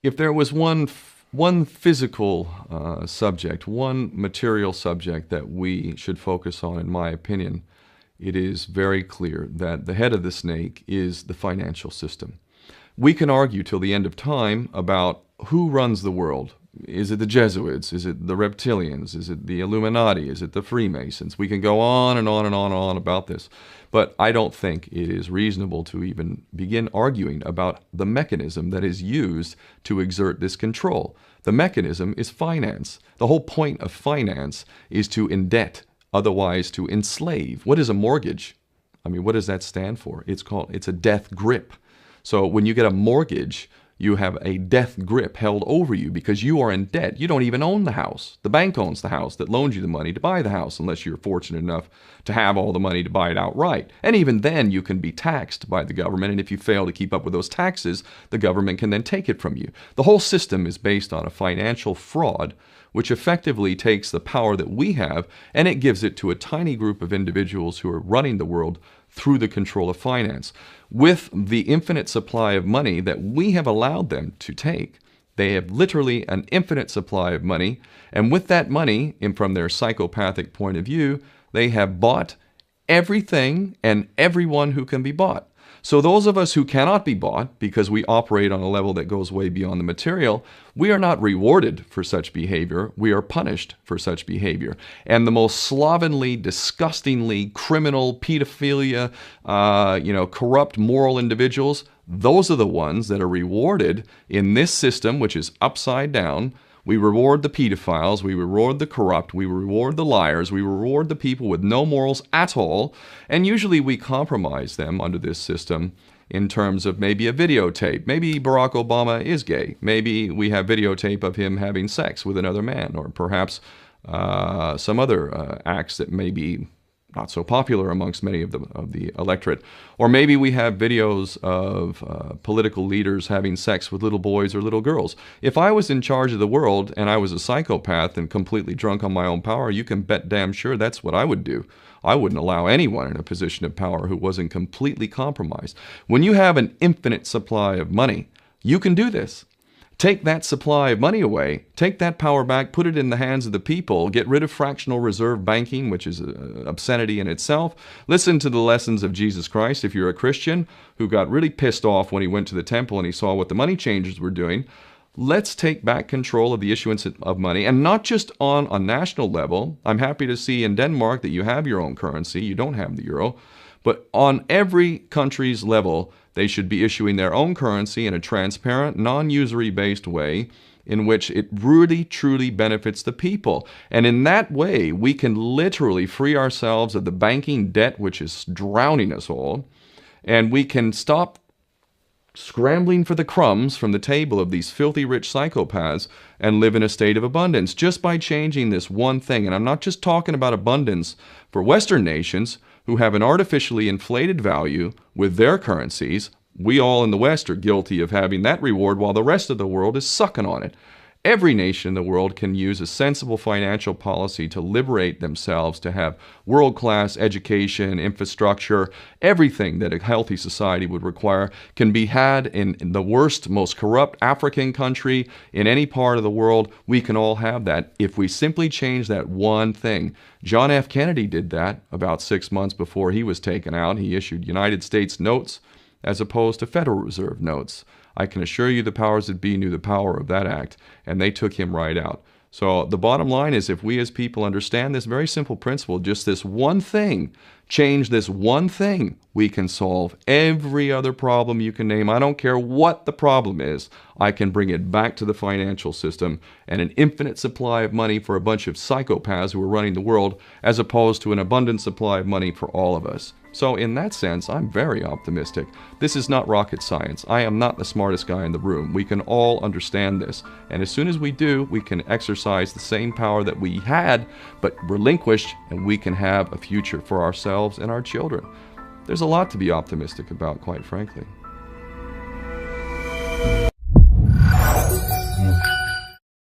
If there was one physical subject, one material subject that we should focus on, in my opinion, it is very clear that the head of the snake is the financial system. We can argue till the end of time about who runs the world. Is it the Jesuits? Is it the reptilians? Is it the Illuminati? Is it the Freemasons? We can go on and on and on and on about this. But I don't think it is reasonable to even begin arguing about the mechanism that is used to exert this control. The mechanism is finance. The whole point of finance is to indebt, otherwise to enslave. What is a mortgage? I mean, what does that stand for? It's a death grip. So when you get a mortgage, you have a death grip held over you because you are in debt. You don't even own the house. The bank owns the house that loans you the money to buy the house, unless you're fortunate enough to have all the money to buy it outright. And even then, you can be taxed by the government, and if you fail to keep up with those taxes, the government can then take it from you. The whole system is based on a financial fraud, which effectively takes the power that we have and it gives it to a tiny group of individuals who are running the world through the control of finance. With the infinite supply of money that we have allowed them to take, they have literally an infinite supply of money, and with that money, and from their psychopathic point of view, they have bought everything and everyone who can be bought. So those of us who cannot be bought, because we operate on a level that goes way beyond the material, we are not rewarded for such behavior. We are punished for such behavior. And the most slovenly, disgustingly criminal, pedophilia, corrupt moral individuals, those are the ones that are rewarded in this system, which is upside down. We reward the pedophiles, we reward the corrupt, we reward the liars, we reward the people with no morals at all, and usually we compromise them under this system in terms of maybe a videotape. Maybe Barack Obama is gay. Maybe we have videotape of him having sex with another man, or perhaps some other acts that may be not so popular amongst many of the electorate. Or maybe we have videos of political leaders having sex with little boys or little girls. If I was in charge of the world and I was a psychopath and completely drunk on my own power, you can bet damn sure that's what I would do. I wouldn't allow anyone in a position of power who wasn't completely compromised. When you have an infinite supply of money, you can do this. Take that supply of money away, take that power back, put it in the hands of the people, get rid of fractional reserve banking, which is an obscenity in itself. Listen to the lessons of Jesus Christ. If you're a Christian who got really pissed off when he went to the temple and he saw what the money changers were doing, let's take back control of the issuance of money, and not just on a national level. I'm happy to see in Denmark that you have your own currency. You don't have the euro. But on every country's level, they should be issuing their own currency in a transparent, non-usury based way in which it really, truly benefits the people. And in that way, we can literally free ourselves of the banking debt which is drowning us all, and we can stop scrambling for the crumbs from the table of these filthy rich psychopaths and live in a state of abundance just by changing this one thing. And I'm not just talking about abundance for Western nations who have an artificially inflated value with their currencies. We all in the West are guilty of having that reward while the rest of the world is sucking on it. Every nation in the world can use a sensible financial policy to liberate themselves, to have world-class education, infrastructure. Everything that a healthy society would require can be had in the worst, most corrupt African country, in any part of the world. We can all have that if we simply change that one thing. John F. Kennedy did that about 6 months before he was taken out. He issued United States notes as opposed to Federal Reserve notes. I can assure you the powers that be knew the power of that act, and they took him right out. So the bottom line is, if we as people understand this very simple principle, just this one thing, change this one thing, we can solve every other problem you can name. I don't care what the problem is. I can bring it back to the financial system and an infinite supply of money for a bunch of psychopaths who are running the world, as opposed to an abundant supply of money for all of us. So in that sense, I'm very optimistic. This is not rocket science. I am not the smartest guy in the room. We can all understand this. And as soon as we do, we can exercise the same power that we had, but relinquished, and we can have a future for ourselves and our children. There's a lot to be optimistic about, quite frankly.